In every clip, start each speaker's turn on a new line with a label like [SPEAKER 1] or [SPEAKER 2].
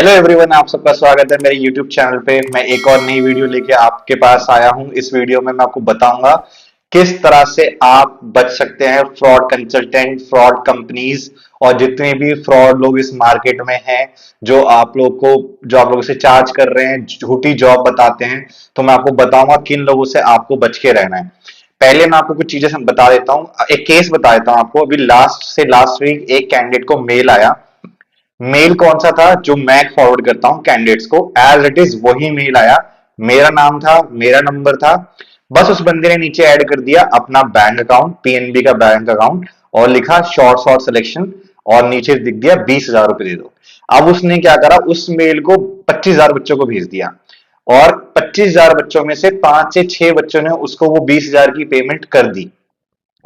[SPEAKER 1] Hello everyone, आप सबका स्वागत है मेरे यूट्यूब चैनल पे। मैं एक और नई वीडियो लेके आपके पास आया हूं। इस वीडियो में मैं आपको बताऊंगा किस तरह से आप बच सकते हैं फ्रॉड कंसल्टेंट, फ्रॉड कंपनीज और जितने भी फ्रॉड लोग इस मार्केट में हैं, जो आप लोगों से चार्ज कर रहे हैं, झूठी जॉब बताते हैं। तो मैं आपको बताऊंगा किन लोगों से आपको बच के रहना है। पहले मैं आपको कुछ चीजें बता देता हूँ, एक केस बता देता हूँ आपको। अभी लास्ट वीक एक कैंडिडेट को मेल आया। मेल कौन सा था जो मैं फॉरवर्ड करता हूं कैंडिडेट्स को, एज इट इज वही मेल आया। मेरा नाम था, मेरा नंबर था, बस उस बंदे ने नीचे ऐड कर दिया अपना बैंक अकाउंट, पीएनबी का बैंक अकाउंट, और लिखा शॉर्ट शॉर्ट सिलेक्शन, और नीचे लिख दिया 20,000 रुपए दे दो। अब उसने क्या करा, उस मेल को 25,000 बच्चों को भेज दिया, और 25,000 बच्चों में से 5 से 6 बच्चों ने उसको वो 20,000 की पेमेंट कर दी।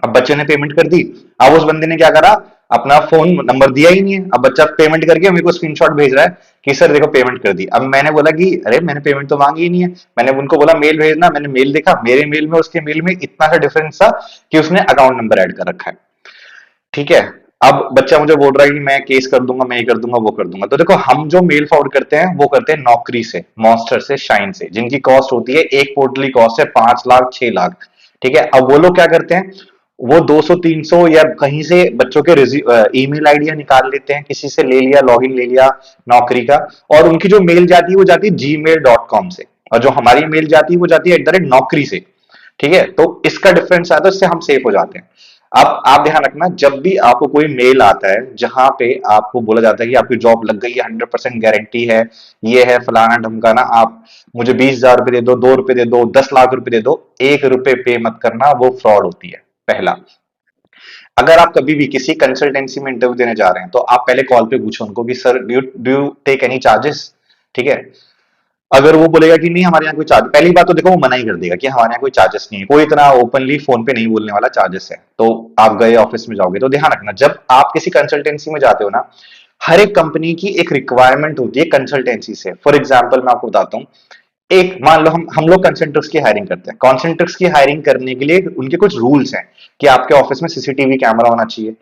[SPEAKER 1] अब बच्चे ने पेमेंट कर दी। अब उस बंदे ने क्या करा, अपना फोन नंबर दिया ही नहीं है। अब बच्चा पेमेंट करके मेरे को स्क्रीनशॉट भेज रहा है कि सर देखो पेमेंट कर दी। अब मैंने बोला कि अरे मैंने पेमेंट तो मांगी ही नहीं है। मैंने उनको बोला मेल भेजना, मैंने मेल देखा, मेरे मेल में उसके मेल में इतना सा डिफरेंस था कि उसने अकाउंट नंबर ऐड कर रखा है। ठीक है। अब बच्चा मुझे बोल रहा है कि मैं केस कर दूंगा, मैं ये कर दूंगा, वो कर दूंगा। तो देखो, हम जो मेल फॉरवर्ड करते हैं वो करते हैं नौकरी से, मॉन्स्टर से, शाइन से, जिनकी कॉस्ट होती है, एक पोर्टल की कॉस्ट है 5 लाख 6 लाख। ठीक है। अब वो लोग क्या करते हैं, वो 200 300 या कहीं से बच्चों के ईमेल आईडियां निकाल लेते हैं, किसी से ले लिया, लॉगिन ले लिया नौकरी का, और उनकी जो मेल जाती है वो जाती है gmail.com से, और जो हमारी मेल जाती है वो जाती है @नौकरी से। ठीक है। तो इसका डिफरेंस आता है, इससे हम सेफ हो जाते हैं। अब आप ध्यान रखना, जब भी आपको कोई मेल आता है जहां पे आपको बोला जाता है कि आपकी जॉब लग गई है, 100% गारंटी है, ये है फलाना ढमकाना, आप मुझे 20,000 रुपए दे दो, 2 रुपए दे दो, 10 लाख रुपए दे दो, 1 रुपए पे मत करना, वो फ्रॉड होती है। पहला, अगर आप कभी भी किसी कंसल्टेंसी में इंटरव्यू देने जा रहे हैं तो आप पहले कॉल पे पूछो उनको कि sir do you take any charges. ठीक है। अगर वो बोलेगा कि नहीं हमारे यहाँ कोई चार्ज, पहली बात तो देखो वो मना ही कर देगा कि हमारे यहाँ कोई चार्जेस नहीं है, कोई इतना ओपनली फोन पे नहीं बोलने वाला चार्जेस है। तो आप गए ऑफिस में जाओगे तो ध्यान रखना, जब आप किसी कंसल्टेंसी में जाते हो ना, हर एक कंपनी की एक रिक्वायरमेंट होती है कंसल्टेंसी से। फॉर एग्जाम्पल मैं आपको बताता हूँ, एक मान लो हम लोग कंसेंट्रिक्स की हायरिंग करते हैं। कंसेंट्रिक्स की हायरिंग करने के लिए उनके कुछ रूल्स हैं कि आपके ऑफिस में सीसीटीवी कैमरा होना चाहिए,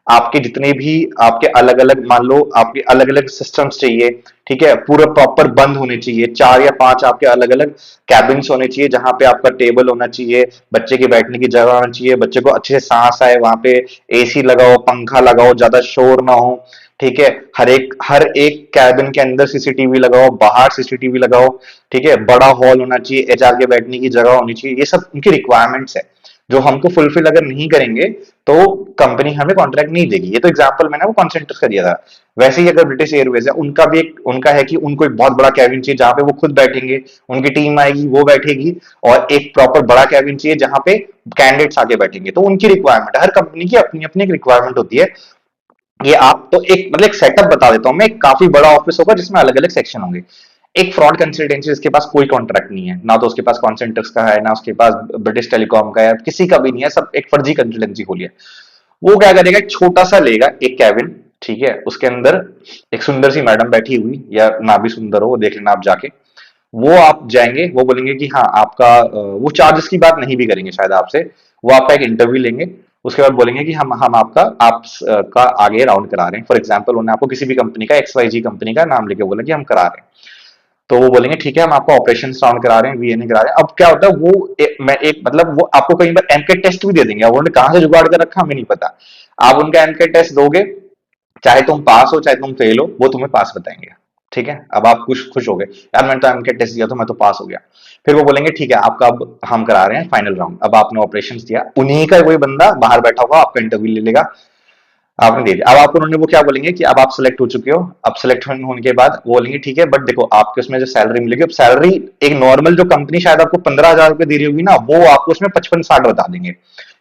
[SPEAKER 1] आपके जितने भी आपके अलग अलग, मान लो आपके अलग अलग सिस्टम्स चाहिए। ठीक है। पूरा प्रॉपर बंद होने चाहिए, 4 या 5 आपके अलग अलग कैबिन्स होने चाहिए, जहां पे आपका टेबल होना चाहिए, बच्चे के बैठने की जगह होना चाहिए, बच्चे को अच्छे से सांस आए, वहां पे एसी लगाओ, पंखा लगाओ, ज्यादा शोर ना हो। ठीक है। हर एक कैबिन के अंदर सीसीटीवी लगाओ, बाहर सीसीटीवी लगाओ। ठीक है। बड़ा हॉल होना चाहिए, एचआर के बैठने की जगह होनी चाहिए। ये सब उनकी रिक्वायरमेंट्स है, जो हमको फुलफिल अगर नहीं करेंगे तो कंपनी हमें कॉन्ट्रैक्ट नहीं देगी। ये तो एग्जांपल मैंने वो कॉन्सेंट्रेट का दिया था। वैसे ही अगर ब्रिटिश एयरवेज है, उनका भी एक उनका है कि उनको एक बहुत बड़ा कैबिन चाहिए जहां पे वो खुद बैठेंगे, उनकी टीम आएगी वो बैठेगी, और एक प्रॉपर बड़ा कैबिन चाहिए जहां पे कैंडिडेट्स आके बैठेंगे। तो उनकी रिक्वायरमेंट, हर कंपनी की अपनी अपनी एक रिक्वायरमेंट होती है। ये आप तो एक मतलब एक सेटअप बता देता हूं मैं, एक काफी बड़ा ऑफिस होगा जिसमें अलग अलग सेक्शन होंगे। एक फ्रॉड कंसल्टेंसी जिसके पास कोई कॉन्ट्रैक्ट नहीं है, ना तो उसके पास कॉन्सेंट्रिक्स का है, ना उसके पास ब्रिटिश टेलीकॉम का है, किसी का भी नहीं है, सब एक फर्जी कंसल्टेंसी खोली है। वो क्या करेगा, एक छोटा सा लेगा एक कैबिन। ठीक है। उसके अंदर एक सुंदर सी मैडम बैठी हुई, या ना भी सुंदर हो वो देख लेना आप जाके। वो आप जाएंगे, वो बोलेंगे कि हाँ आपका वो चार्जेस की बात नहीं भी करेंगे शायद आपसे, वो आपका एक इंटरव्यू लेंगे। उसके बाद बोलेंगे कि हम आपका का आगे राउंड करा रहे हैं। फॉर एग्जाम्पल उन्होंने आपको किसी भी कंपनी का, XYZ कंपनी का नाम लेके बोला कि हम करा रहे हैं। तो वो बोलेंगे ठीक है, हम आपको ऑपरेशन राउंड करा रहे हैं, वीएनए करा रहे हैं। अब क्या होता है, मैं एक मतलब वो आपको कई बार एमकेट टेस्ट भी दे देंगे। अब उन्होंने कहां से जुगाड़ कर रखा हमें नहीं पता। आप उनका एमकेट टेस्ट दोगे, चाहे तुम पास हो चाहे तुम फेल हो, वो तुम्हें पास बताएंगे। ठीक है। अब आप खुश खुश हो गए, यार मैंने तो एमकेट टेस्ट दिया तो मैं तो पास हो गया। फिर वो बोलेंगे ठीक है, आपका अब हम करा रहे हैं फाइनल राउंड। अब आपने ऑपरेशन दिया, उन्हीं का कोई बंदा बाहर बैठा होगा, आपका इंटरव्यू ले लेगा, आपने दे दिया। अब आपको उन्होंने वो क्या बोलेंगे कि अब आप सिलेक्ट हो चुके हो। अब सिलेक्ट होने के बाद वो बोलेंगे ठीक है, बट देखो आपके उसमें जो सैलरी मिलेगी, अब सैलरी एक नॉर्मल जो कंपनी शायद आपको 15,000 रुपए दे रही होगी ना, वो आपको उसमें 55-60 बता देंगे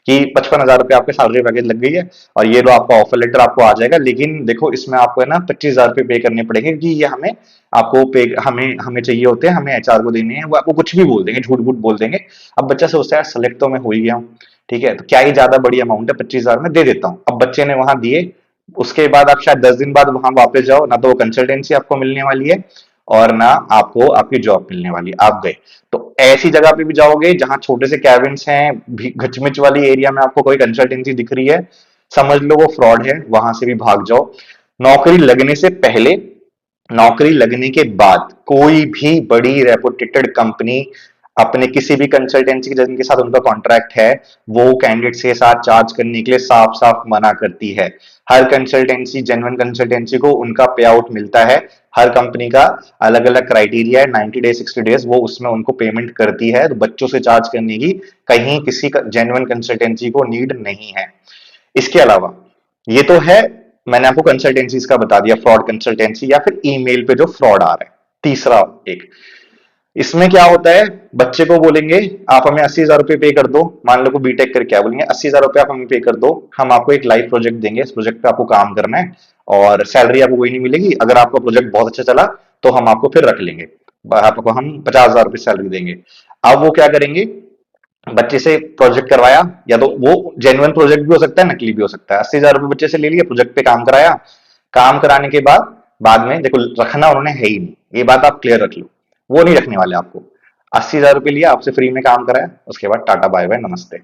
[SPEAKER 1] कि 55,000 रुपए आपके सैलरी पैकेज लग गई है, और ये लो आपका ऑफर लेटर आपको आ जाएगा। लेकिन देखो इसमें आपको है ना 25,000 रुपए पे करने पड़ेंगे, क्योंकि ये हमें आपको पे हमें हमें चाहिए होते हैं, हमें एचआर को देने हैं। वो आपको कुछ भी बोल देंगे, झूठ मूठ बोल देंगे। अब बच्चा सोचता है सेलेक्ट तो मैं हो ही गया हूँ, ठीक है, तो क्या ही ज्यादा बड़ी अमाउंट है, 25,000 में दे देता हूँ। अब बच्चे ने वहां दिए, उसके बाद आप शायद 10 दिन बाद वहां वापस जाओ, ना तो वो कंसल्टेंसी आपको मिलने वाली है, और ना आपको आपकी जॉब मिलने वाली है। आप गए तो ऐसी जगह पे भी जाओगे जहां छोटे से कैबिन्स हैं, घचमिच वाली एरिया में आपको कोई कंसल्टेंसी दिख रही है, समझ लो वो फ्रॉड है, वहां से भी भाग जाओ। नौकरी लगने से पहले नौकरी लगने के बाद कोई भी बड़ी रेपुटेटेड कंपनी अपने किसी भी कंसल्टेंसी जिनके साथ उनका कॉन्ट्रैक्ट है, वो कैंडिडेट्स के साथ चार्ज करने के लिए साफ साफ मना करती है। हर कंसल्टेंसी, जेन्युइन कंसल्टेंसी को उनका पे आउट मिलता है। हर कंपनी का अलग अलग क्राइटेरिया है, 90 डेज 60 डेज, वो उसमें उनको पेमेंट करती है। तो बच्चों से चार्ज करने की कहीं किसी जेन्युइन कंसल्टेंसी को नीड नहीं है। इसके अलावा ये तो है, मैंने आपको कंसल्टेंसीज का बता दिया, फ्रॉड कंसल्टेंसी या फिर ईमेल पे जो फ्रॉड आ रहा है। तीसरा एक, इसमें क्या होता है, बच्चे को बोलेंगे आप हमें 80,000 रुपए पे कर दो, मान लो को बीटेक करके क्या बोलेंगे 80,000 रुपए आप हमें पे कर दो, हम आपको एक लाइव प्रोजेक्ट देंगे, इस प्रोजेक्ट पे आपको काम करना है और सैलरी आपको कोई नहीं मिलेगी, अगर आपका प्रोजेक्ट बहुत अच्छा चला तो हम आपको फिर रख लेंगे, आपको हम 50,000 रुपए सैलरी देंगे। अब वो क्या करेंगे, बच्चे से प्रोजेक्ट करवाया, या तो वो जेन्युइन प्रोजेक्ट भी हो सकता है, नकली भी हो सकता है। 80,000 रुपए बच्चे से ले लिया, प्रोजेक्ट पे काम कराया, काम कराने के बाद में देखो रखना उन्होंने है ही नहीं, ये बात आप क्लियर रख लो, वो नहीं रखने वाले आपको। 80,000 रुपए लिया आपसे, फ्री में काम कराया, उसके बाद टाटा बाय बाय नमस्ते।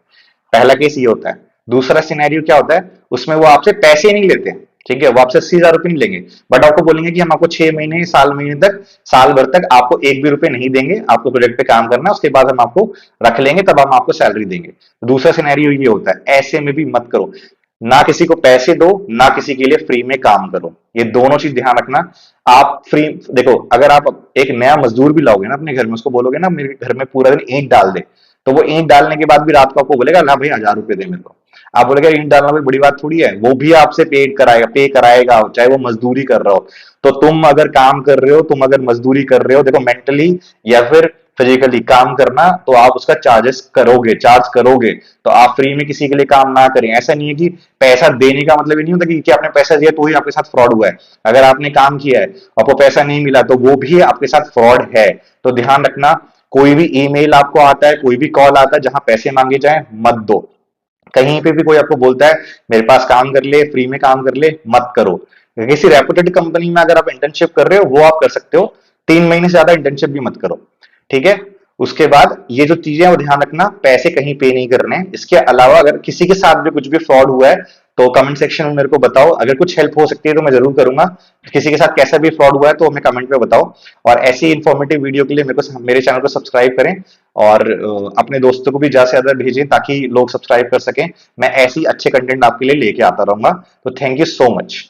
[SPEAKER 1] पहला केस ये होता है। दूसरा सिनेरियो क्या होता है, उसमें वो आपसे पैसे नहीं लेते, ठीक है, वो आपसे 80,000 रुपए नहीं लेंगे, बट आपको बोलेंगे कि हम आपको 6 महीने, महीने तक, साल भर तक आपको एक भी रुपए नहीं देंगे, आपको प्रोजेक्ट पे काम करना है, उसके बाद हम आपको रख लेंगे, तब हम आपको सैलरी देंगे। दूसरा सिनेरियो ये होता है, ऐसे में भी मत करो, ना किसी को पैसे दो, ना किसी के लिए फ्री में काम करो, ये दोनों चीज ध्यान रखना। आप फ्री, देखो अगर आप एक नया मजदूर भी लाओगे ना अपने घर में, उसको बोलोगे ना मेरे घर में पूरा दिन ईंट डाल दे, तो वो ईंट डालने के बाद भी रात को आपको बोलेगा ना भाई 1,000 रुपए दे मेरे को, आप बोलेगा ईंट डालना कोई बड़ी बात थोड़ी है, वो भी आपसे पे कराएगा चाहे वो मजदूरी कर रहा हो। तो तुम अगर काम कर रहे हो, तुम अगर मजदूरी कर रहे हो, देखो मेंटली या फिर फिजिकली काम करना, तो आप उसका चार्ज करोगे। तो आप फ्री में किसी के लिए काम ना करें। ऐसा नहीं है कि पैसा देने का मतलब ये नहीं होता कि आपने पैसा दिया तो ही आपके साथ फ्रॉड हुआ है। अगर आपने काम किया है, आपको पैसा नहीं मिला, तो वो भी आपके साथ फ्रॉड है। तो ध्यान रखना, कोई भी ईमेल आपको आता है, कोई भी कॉल आता है जहां पैसे मांगे जाए, मत दो। कहीं पे भी कोई आपको बोलता है मेरे पास काम कर ले, फ्री में काम कर ले, मत करो। किसी रेपुटेड कंपनी में अगर आप इंटर्नशिप कर रहे हो वो आप कर सकते हो, 3 महीने से ज्यादा इंटर्नशिप भी मत करो, ठीक है। उसके बाद ये जो चीजें वो ध्यान रखना, पैसे कहीं पे नहीं करने। इसके अलावा अगर किसी के साथ भी कुछ भी फ्रॉड हुआ है तो कमेंट सेक्शन में मेरे को बताओ, अगर कुछ हेल्प हो सकती है तो मैं जरूर करूंगा। किसी के साथ कैसा भी फ्रॉड हुआ है तो हमें कमेंट में बताओ। और ऐसी इंफॉर्मेटिव वीडियो के लिए मेरे चैनल को सब्सक्राइब करें और अपने दोस्तों को भी ज्यादा से ज्यादा भेजें ताकि लोग सब्सक्राइब कर सकें। मैं ऐसी अच्छे कंटेंट आपके लिए लेके आता रहूंगा। तो थैंक यू सो मच।